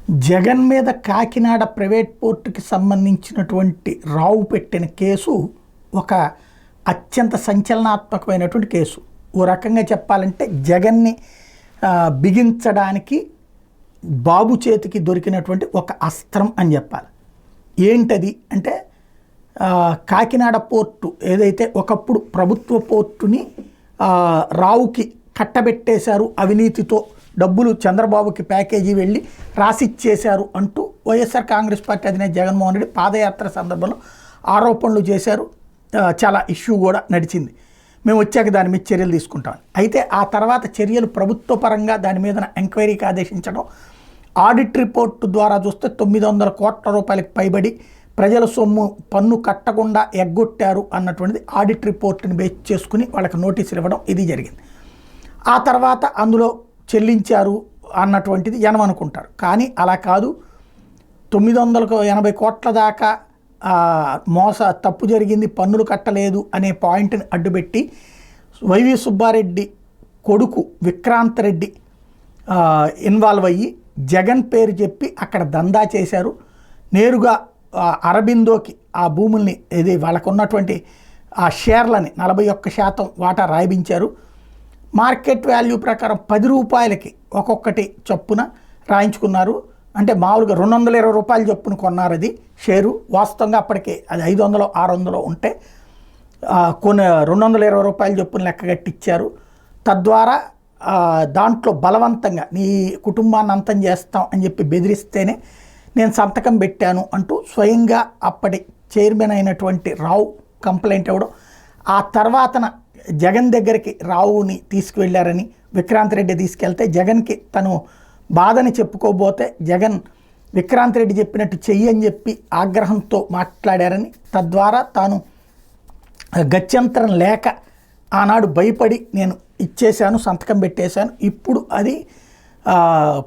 జగన్ మీద కాకినాడ ప్రైవేట్ పోర్టుకి సంబంధించినటువంటి రావు పెట్టిన కేసు ఒక అత్యంత సంచలనాత్మకమైనటువంటి కేసు. ఓ రకంగా చెప్పాలంటే జగన్ని బిగించడానికి బాబు చేతికి దొరికినటువంటి ఒక అస్త్రం అని చెప్పాలి. ఏంటది అంటే కాకినాడ పోర్టు ఏదైతే ఒకప్పుడు ప్రభుత్వ పోర్టుని రావుకి కట్టబెట్టేశారు, అవినీతితో డబ్బులు చంద్రబాబుకి ప్యాకేజీ వెళ్ళి రాసిచ్చేశారు అంటూ వైఎస్ఆర్ కాంగ్రెస్ పార్టీ అధినేత జగన్మోహన్ రెడ్డి పాదయాత్ర సందర్భంలో ఆరోపణలు చేశారు. చాలా ఇష్యూ కూడా నడిచింది. మేము వచ్చాక దాని మీద చర్యలు తీసుకుంటాం. అయితే ఆ తర్వాత చర్యలు ప్రభుత్వ పరంగా దాని మీద ఎంక్వైరీకి ఆదేశించడం, ఆడిట్ రిపోర్టు ద్వారా చూస్తే 900 కోట్ల రూపాయలకు పైబడి ప్రజల సొమ్ము పన్ను కట్టకుండా ఎగ్గొట్టారు అన్నటువంటిది ఆడిట్ రిపోర్టుని బేస్ చేసుకుని వాళ్ళకి నోటీసులు ఇవ్వడం ఇది జరిగింది. ఆ తర్వాత అందులో చెల్లించారు అన్నటువంటిది జనం అనుకుంటారు. కానీ అలా కాదు. 980 కోట్ల దాకా తప్పు జరిగింది, పన్నులు కట్టలేదు అనే పాయింట్ని అడ్డుపెట్టి వైవి సుబ్బారెడ్డి కొడుకు విక్రాంత్ రెడ్డి ఇన్వాల్వ్ అయ్యి జగన్ పేరు చెప్పి అక్కడ దందా చేశారు. నేరుగా అరబిందోకి ఆ భూముల్ని ఇది వాళ్ళకు ఉన్నటువంటి ఆ షేర్లని 41% వాటా రాయించారు. మార్కెట్ వాల్యూ ప్రకారం 10 రూపాయలకి ఒక్కొక్కటి చొప్పున రాయించుకున్నారు. అంటే మామూలుగా 220 రూపాయలు చొప్పున కొన్నారు అది షేరు. వాస్తవంగా అప్పటికే అది 500 600 ఉంటే కొన్ని 220 రూపాయలు చొప్పున లెక్కగట్టిచ్చారు. తద్వారా దాంట్లో బలవంతంగా నీ కుటుంబాన్ని అంతం చేస్తాం అని చెప్పి బెదిరిస్తేనే నేను సంతకం పెట్టాను అంటూ స్వయంగా అప్పటి చైర్మన్ అయినటువంటి రావు కంప్లైంట్ ఇవ్వడం, ఆ తర్వాతన జగన్ దగ్గరికి రావుని తీసుకువెళ్ళారని విక్రాంత్ రెడ్డి తీసుకెళ్తే జగన్కి తను బాధని చెప్పుకోబోతే జగన్ విక్రాంత్ రెడ్డి చెప్పినట్టు చెయ్యి అని చెప్పి ఆగ్రహంతో మాట్లాడారని, తద్వారా తాను గత్యంతరం లేక ఆనాడు భయపడి నేను ఇచ్చేశాను, సంతకం పెట్టేశాను, ఇప్పుడు అది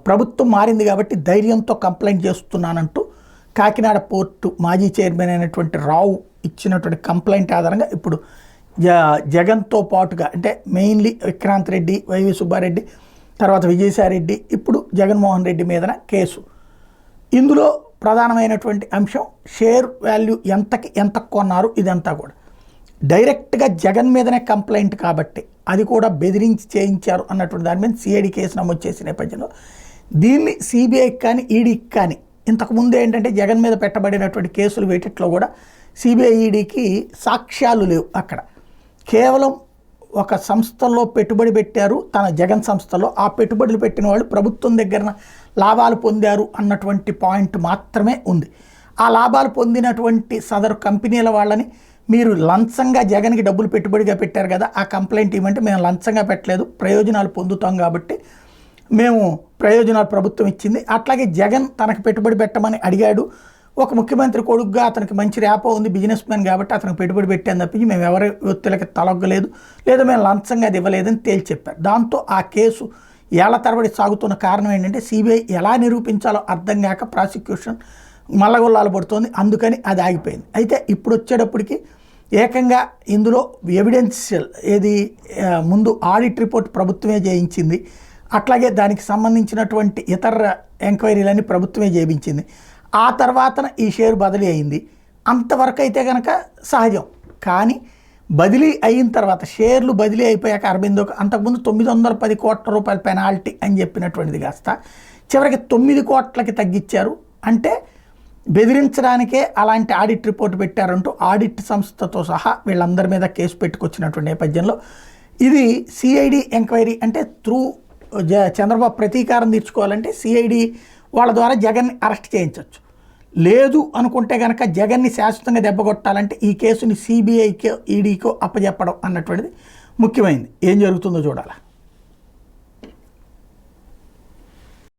ప్రభుత్వం మారింది కాబట్టి ధైర్యంతో కంప్లైంట్ చేస్తున్నానంటూ కాకినాడ పోర్టు మాజీ చైర్మన్ అయినటువంటి రావు ఇచ్చినటువంటి కంప్లైంట్ ఆధారంగా ఇప్పుడు జగన్తో పాటుగా అంటే మెయిన్లీ విక్రాంత్ రెడ్డి, వైవి సుబ్బారెడ్డి, తర్వాత విజయసాయిరెడ్డి, ఇప్పుడు జగన్మోహన్ రెడ్డి మీదన కేసు. ఇందులో ప్రధానమైనటువంటి అంశం షేర్ వాల్యూ ఎంత కొన్నారు ఇదంతా కూడా డైరెక్ట్గా జగన్ మీదనే కంప్లైంట్ కాబట్టి అది కూడా బెదిరించి చేయించారు అన్నటువంటి దాని మీద సిఐడి కేసు నమోదు చేసిన నేపథ్యంలో దీన్ని సిబిఐకి కానీ ఈడీకి కానీ ఇంతకుముందు ఏంటంటే జగన్ మీద పెట్టబడినటువంటి కేసులు వేటిట్లో కూడా సిబిఐ ఈడీకి సాక్ష్యాలు లేవు. అక్కడ కేవలం ఒక సంస్థల్లో పెట్టుబడి పెట్టారు, తన జగన్ సంస్థలో ఆ పెట్టుబడులు పెట్టిన వాళ్ళు ప్రభుత్వం దగ్గర లాభాలు పొందారు అన్నటువంటి పాయింట్ మాత్రమే ఉంది. ఆ లాభాలు పొందినటువంటి సదరు కంపెనీల వాళ్ళని మీరు లంచంగా జగన్కి డబ్బులు పెట్టుబడిగా పెట్టారు కదా, ఆ కంప్లైంట్ ఇవ్వమంటే మేము లంచంగా పెట్టలేదు, ప్రయోజనాలు పొందుతాం కాబట్టి మేము ప్రయోజనాలు ప్రభుత్వం ఇచ్చింది. అట్లాగే జగన్ తనకు పెట్టుబడి పెట్టమని అడిగాడు, ఒక ముఖ్యమంత్రి కొడుకుగా అతనికి మంచి ర్యాపో ఉంది, బిజినెస్ మ్యాన్ కాబట్టి అతనికి పెట్టుబడి పెట్టాను తప్పించి మేము ఎవరి వ్యక్తులకి తలొగ్గలేదు, లేదా మేము లంచంగా అది ఇవ్వలేదని తేల్చి చెప్పారు. దాంతో ఆ కేసు ఏళ్ల తరబడి సాగుతున్న కారణం ఏంటంటే సిబిఐ ఎలా నిరూపించాలో అర్థం కాక ప్రాసిక్యూషన్ మల్లగొల్లాలు పడుతోంది, అందుకని అది ఆగిపోయింది. అయితే ఇప్పుడు వచ్చేటప్పటికి ఏకంగా ఇందులో ఎవిడెన్షియల్ ఏది ముందు ఆడిట్ రిపోర్ట్ ప్రభుత్వమే చేయించింది, అట్లాగే దానికి సంబంధించినటువంటి ఇతర ఎంక్వైరీలన్నీ ప్రభుత్వమే చేయించింది. ఆ తర్వాతన ఈ షేర్ బదిలీ అయింది. అంతవరకు అయితే కనుక సహజం. కానీ బదిలీ అయిన తర్వాత షేర్లు బదిలీ అయిపోయాక అరబిందోకి అంతకుముందు 910 కోట్ల రూపాయల పెనాల్టీ అని చెప్పినటువంటిది కాస్త చివరికి 9 కోట్లకి తగ్గించారు. అంటే బెదిరించడానికే అలాంటి ఆడిట్ రిపోర్ట్ పెట్టారంటూ ఆడిట్ సంస్థతో సహా వీళ్ళందరి మీద కేసు పెట్టుకొచ్చినటువంటి నేపథ్యంలో ఇది సిఐడి ఎంక్వైరీ అంటే త్రూ చంద్రబాబు ప్రతీకారం తీర్చుకోవాలంటే సిఐడి వాళ్ళ ద్వారా జగన్ని అరెస్ట్ చేయించవచ్చు. లేదు అనుకుంటే కనుక జగన్ని శాశ్వతంగా దెబ్బకొట్టాలంటే ఈ కేసుని సిబిఐకో ఈడీకో అప్పచెప్పడం అన్నటువంటిది ముఖ్యమైనది. ఏం జరుగుతుందో చూడాలి.